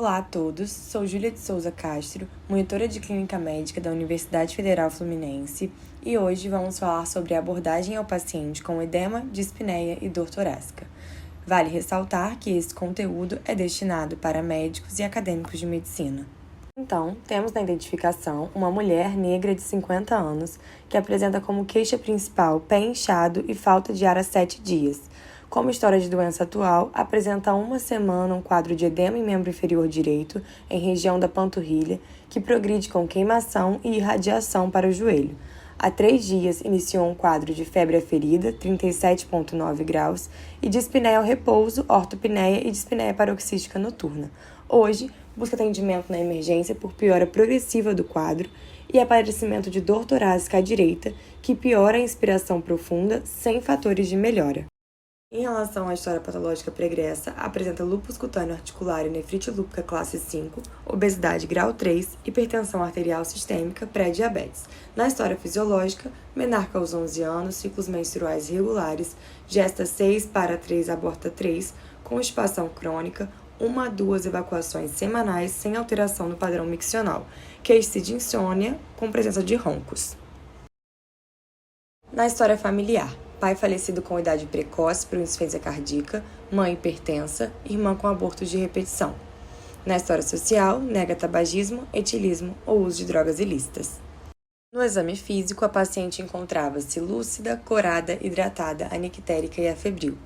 Olá a todos, sou Júlia de Souza Castro, monitora de Clínica Médica da Universidade Federal Fluminense e hoje vamos falar sobre a abordagem ao paciente com edema, dispneia e dor torácica. Vale ressaltar que esse conteúdo é destinado para médicos e acadêmicos de medicina. Então, temos na identificação uma mulher negra de 50 anos que apresenta como queixa principal pé inchado e falta de ar há 7 dias. Como história de doença atual, apresenta há uma semana um quadro de edema em membro inferior direito, em região da panturrilha, que progride com queimação e irradiação para o joelho. Há 3 dias, iniciou um quadro de febre aferida, 37,9 graus, e dispneia ao repouso, ortopneia e dispneia paroxística noturna. Hoje, busca atendimento na emergência por piora progressiva do quadro e aparecimento de dor torácica à direita, que piora a inspiração profunda sem fatores de melhora. Em relação à história patológica pregressa, apresenta lúpus cutâneo articular e nefrite lúpica classe 5, obesidade grau 3, hipertensão arterial sistêmica, pré-diabetes. Na história fisiológica, menarca aos 11 anos, ciclos menstruais irregulares, gesta 6 para 3, aborta 3, constipação crônica, 1 a 2 evacuações semanais sem alteração no padrão miccional, queixa-se de insônia com presença de roncos. Na história familiar, pai falecido com idade precoce por insuficiência cardíaca, mãe hipertensa, irmã com abortos de repetição. Na história social, nega tabagismo, etilismo ou uso de drogas ilícitas. No exame físico, a paciente encontrava-se lúcida, corada, hidratada, anictérica e afebril.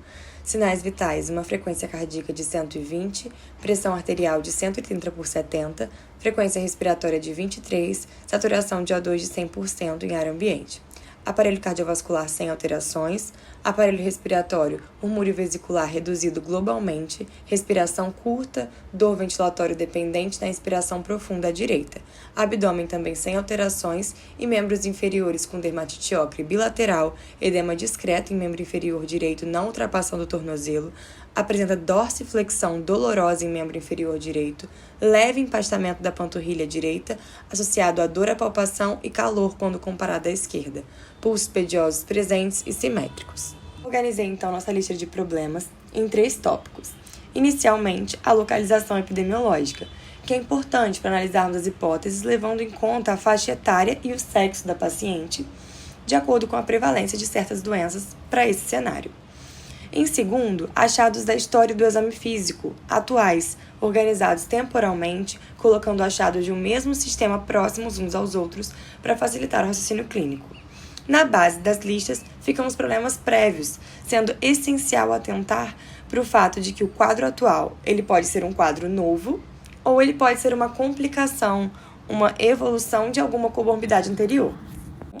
Sinais vitais: uma frequência cardíaca de 120, pressão arterial de 130/70, frequência respiratória de 23, saturação de O2 de 100% em ar ambiente. Aparelho cardiovascular sem alterações, aparelho respiratório, murmúrio vesicular reduzido globalmente, respiração curta, dor ventilatório dependente na inspiração profunda à direita, abdômen também sem alterações e membros inferiores com dermatite ocre bilateral, edema discreto em membro inferior direito não ultrapassando o tornozelo, apresenta dorsiflexão dolorosa em membro inferior direito, leve empastamento da panturrilha direita, associado a dor à palpação e calor quando comparado à esquerda, pulsos pediosos presentes e simétricos. Organizei então nossa lista de problemas em 3 tópicos. Inicialmente, a localização epidemiológica, que é importante para analisarmos as hipóteses levando em conta a faixa etária e o sexo da paciente, de acordo com a prevalência de certas doenças para esse cenário. Em segundo, achados da história do exame físico, atuais, organizados temporalmente, colocando achados de um mesmo sistema próximos uns aos outros para facilitar o raciocínio clínico. Na base das listas ficam os problemas prévios, sendo essencial atentar para o fato de que o quadro atual ele pode ser um quadro novo ou ele pode ser uma complicação, uma evolução de alguma comorbidade anterior.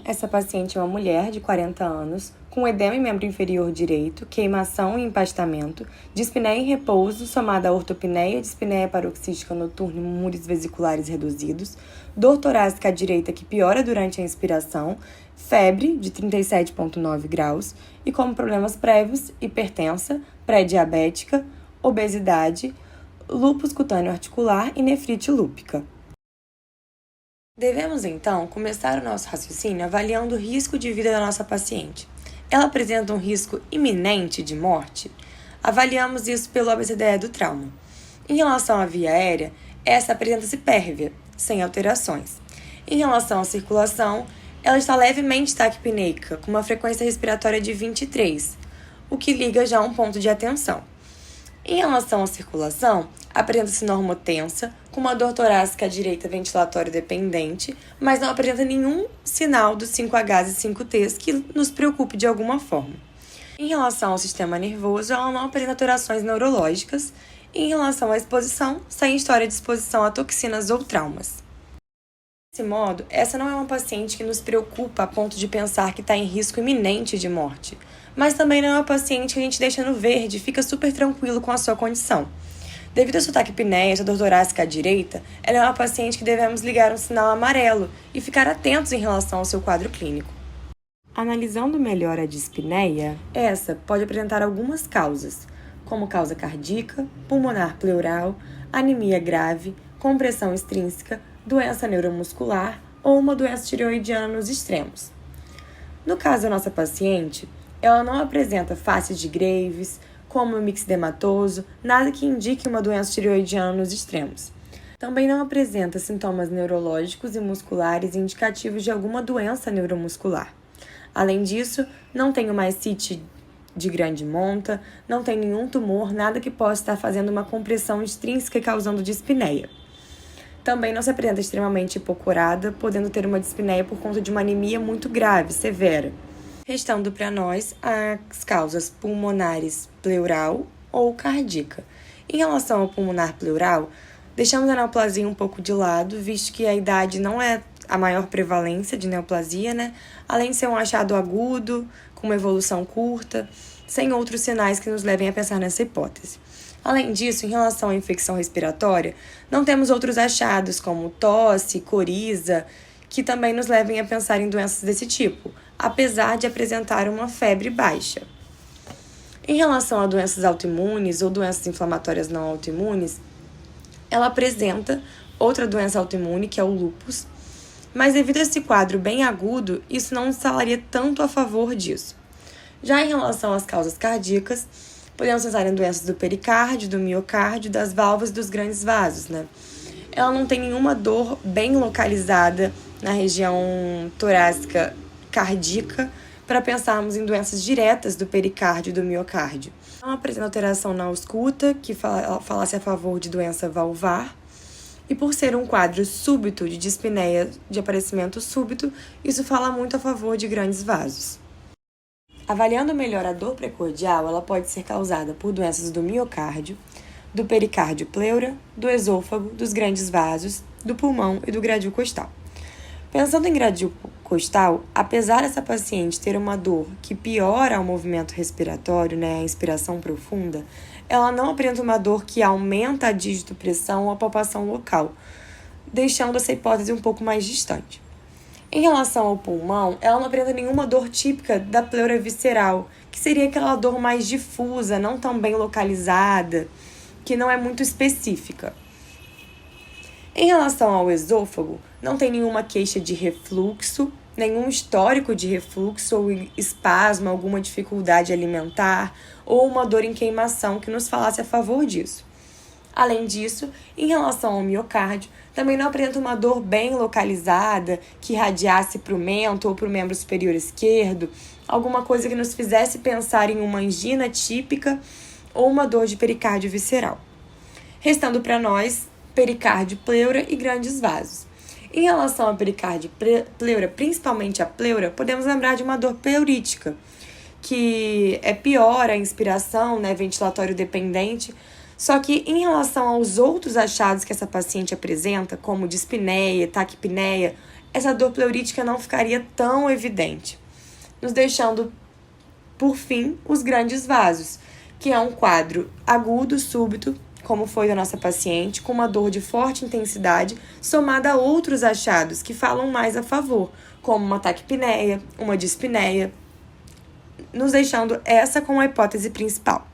Essa paciente é uma mulher de 40 anos, com edema em membro inferior direito, queimação e empastamento, dispneia em repouso, somada a ortopneia, dispneia paroxística noturna e murmúrios vesiculares reduzidos, dor torácica à direita que piora durante a inspiração, febre de 37,9 graus e como problemas prévios, hipertensa, pré-diabética, obesidade, lúpus cutâneo articular e nefrite lúpica. Devemos, então, começar o nosso raciocínio avaliando o risco de vida da nossa paciente. Ela apresenta um risco iminente de morte? Avaliamos isso pelo ABCDE do trauma. Em relação à via aérea, essa apresenta-se pérvia, sem alterações. Em relação à circulação, ela está levemente taquipneica, com uma frequência respiratória de 23, o que liga já a um ponto de atenção. Em relação à circulação, apresenta-se normotensa, com uma dor torácica à direita ventilatório dependente, mas não apresenta nenhum sinal dos 5Hs e 5Ts que nos preocupe de alguma forma. Em relação ao sistema nervoso, ela não apresenta alterações neurológicas. E em relação à exposição, sem história de exposição a toxinas ou traumas. Desse modo, essa não é uma paciente que nos preocupa a ponto de pensar que está em risco iminente de morte, mas também não é uma paciente que a gente deixa no verde e fica super tranquilo com a sua condição. Devido à sua taquipneia, sua dor torácica à direita, ela é uma paciente que devemos ligar um sinal amarelo e ficar atentos em relação ao seu quadro clínico. Analisando melhor a dispneia, essa pode apresentar algumas causas, como causa cardíaca, pulmonar pleural, anemia grave, compressão extrínseca, doença neuromuscular ou uma doença tireoidiana nos extremos. No caso da nossa paciente, ela não apresenta face de Graves, como o mixedematoso, nada que indique uma doença tireoidiana nos extremos. Também não apresenta sintomas neurológicos e musculares indicativos de alguma doença neuromuscular. Além disso, não tem uma ascite de grande monta, não tem nenhum tumor, nada que possa estar fazendo uma compressão extrínseca e causando dispneia. Também não se apresenta extremamente hipocorada, podendo ter uma dispneia por conta de uma anemia muito grave, severa. Restando para nós as causas pulmonares pleural ou cardíaca. Em relação ao pulmonar pleural, deixamos a neoplasia um pouco de lado, visto que a idade não é a maior prevalência de neoplasia, né? Além de ser um achado agudo, com uma evolução curta, sem outros sinais que nos levem a pensar nessa hipótese. Além disso, em relação à infecção respiratória, não temos outros achados como tosse, coriza, que também nos levem a pensar em doenças desse tipo, apesar de apresentar uma febre baixa. Em relação a doenças autoimunes ou doenças inflamatórias não autoimunes, ela apresenta outra doença autoimune, que é o lúpus, mas devido a esse quadro bem agudo, isso não nos falaria tanto a favor disso. Já em relação às causas cardíacas, podemos pensar em doenças do pericárdio, do miocárdio, das válvulas e dos grandes vasos, né? Ela não tem nenhuma dor bem localizada na região torácica cardíaca para pensarmos em doenças diretas do pericárdio e do miocárdio. Não apresenta alteração na ausculta, que falasse a favor de doença valvar, e por ser um quadro súbito de dispneia de aparecimento súbito, isso fala muito a favor de grandes vasos. Avaliando melhor a dor precordial, ela pode ser causada por doenças do miocárdio, do pericárdio pleura, do esôfago, dos grandes vasos, do pulmão e do gradil costal. Pensando em gradil costal, apesar dessa paciente ter uma dor que piora o movimento respiratório, a inspiração profunda, ela não apresenta uma dor que aumenta a digitopressão ou a palpação local, deixando essa hipótese um pouco mais distante. Em relação ao pulmão, ela não apresenta nenhuma dor típica da pleura visceral, que seria aquela dor mais difusa, não tão bem localizada, que não é muito específica. Em relação ao esôfago, não tem nenhuma queixa de refluxo, nenhum histórico de refluxo ou espasmo, alguma dificuldade alimentar ou uma dor em queimação que nos falasse a favor disso. Além disso, em relação ao miocárdio, também não apresenta uma dor bem localizada, que irradiasse para o mento ou para o membro superior esquerdo, alguma coisa que nos fizesse pensar em uma angina típica ou uma dor de pericárdio visceral. Restando para nós, pericárdio, pleura e grandes vasos. Em relação à pericárdio pleura, principalmente a pleura, podemos lembrar de uma dor pleurítica, que é pior a inspiração, ventilatório dependente. Só que em relação aos outros achados que essa paciente apresenta, como dispneia, taquipneia, essa dor pleurítica não ficaria tão evidente, nos deixando, por fim, os grandes vasos, que é um quadro agudo, súbito, como foi da nossa paciente, com uma dor de forte intensidade, somada a outros achados que falam mais a favor, como uma taquipneia, uma dispneia, nos deixando essa como a hipótese principal.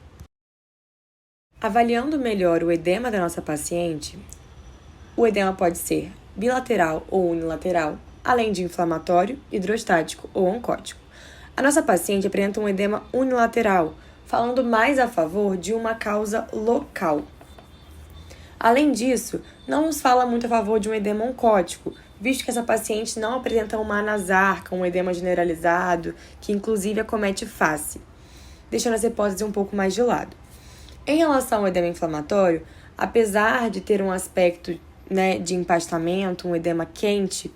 Avaliando melhor o edema da nossa paciente, o edema pode ser bilateral ou unilateral, além de inflamatório, hidrostático ou oncótico. A nossa paciente apresenta um edema unilateral, falando mais a favor de uma causa local. Além disso, não nos fala muito a favor de um edema oncótico, visto que essa paciente não apresenta uma anasarca, um edema generalizado, que inclusive acomete face, deixando essa hipótese um pouco mais de lado. Em relação ao edema inflamatório, apesar de ter um aspecto de empastamento, um edema quente,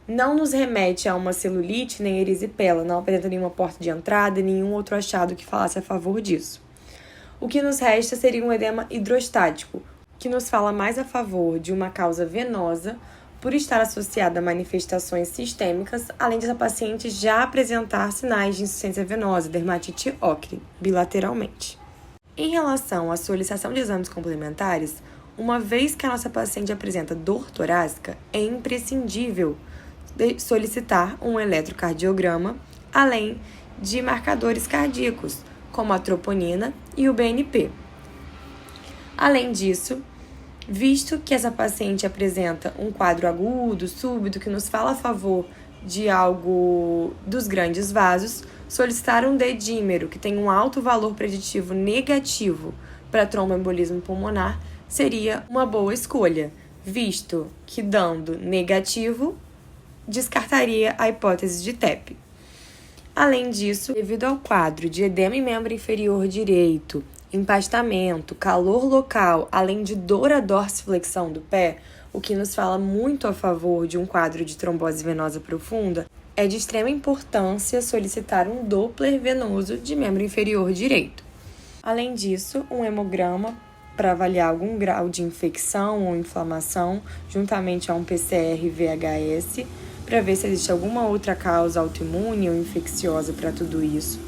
não nos remete a uma celulite nem erisipela, não apresenta nenhuma porta de entrada e nenhum outro achado que falasse a favor disso. O que nos resta seria um edema hidrostático, que nos fala mais a favor de uma causa venosa, por estar associada a manifestações sistêmicas, além dessa paciente já apresentar sinais de insuficiência venosa, dermatite ocre, bilateralmente. Em relação à solicitação de exames complementares, uma vez que a nossa paciente apresenta dor torácica, é imprescindível solicitar um eletrocardiograma, além de marcadores cardíacos, como a troponina e o BNP. Além disso, visto que essa paciente apresenta um quadro agudo, súbito, que nos fala a favor de algo dos grandes vasos, solicitar um dedímero que tem um alto valor preditivo negativo para tromboembolismo pulmonar seria uma boa escolha, visto que, dando negativo, descartaria a hipótese de TEP. Além disso, devido ao quadro de edema em membro inferior direito, empastamento, calor local, além de dor à dorsiflexão do pé, o que nos fala muito a favor de um quadro de trombose venosa profunda, é de extrema importância solicitar um Doppler venoso de membro inferior direito. Além disso, um hemograma para avaliar algum grau de infecção ou inflamação, juntamente a um PCR-VHS, para ver se existe alguma outra causa autoimune ou infecciosa para tudo isso.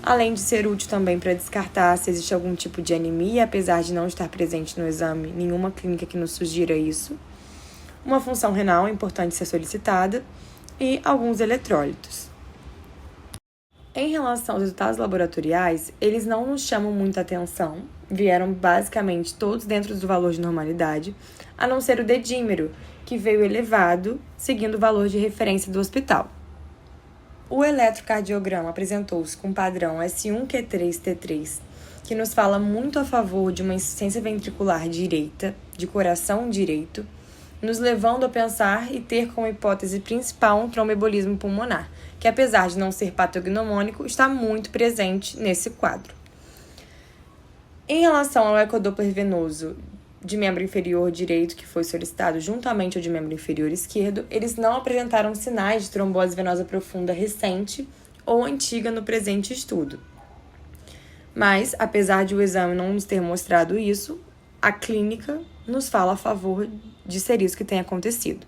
Além de ser útil também para descartar se existe algum tipo de anemia, apesar de não estar presente no exame nenhuma clínica que nos sugira isso. Uma função renal é importante ser solicitada e alguns eletrólitos. Em relação aos resultados laboratoriais, eles não nos chamam muita atenção, vieram basicamente todos dentro do valor de normalidade, a não ser o dedímero, que veio elevado, seguindo o valor de referência do hospital. O eletrocardiograma apresentou-se com padrão S1Q3T3, que nos fala muito a favor de uma insuficiência ventricular direita, de coração direito, nos levando a pensar e ter como hipótese principal um tromboembolismo pulmonar, que apesar de não ser patognomônico, está muito presente nesse quadro. Em relação ao ecodoppler venoso de membro inferior direito, que foi solicitado juntamente ao de membro inferior esquerdo, eles não apresentaram sinais de trombose venosa profunda recente ou antiga no presente estudo. Mas, apesar de o exame não nos ter mostrado isso, a clínica nos fala a favor de ser isso que tem acontecido.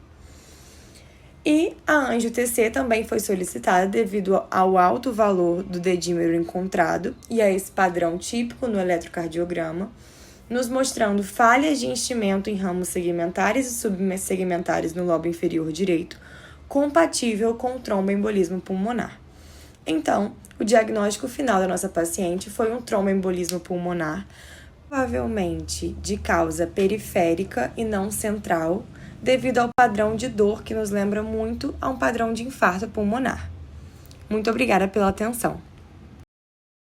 E a angio-TC também foi solicitada devido ao alto valor do dedímero encontrado e a esse padrão típico no eletrocardiograma, nos mostrando falhas de enchimento em ramos segmentares e subsegmentares no lobo inferior direito, compatível com o tromboembolismo pulmonar. Então, o diagnóstico final da nossa paciente foi um tromboembolismo pulmonar, provavelmente de causa periférica e não central, devido ao padrão de dor que nos lembra muito a um padrão de infarto pulmonar. Muito obrigada pela atenção.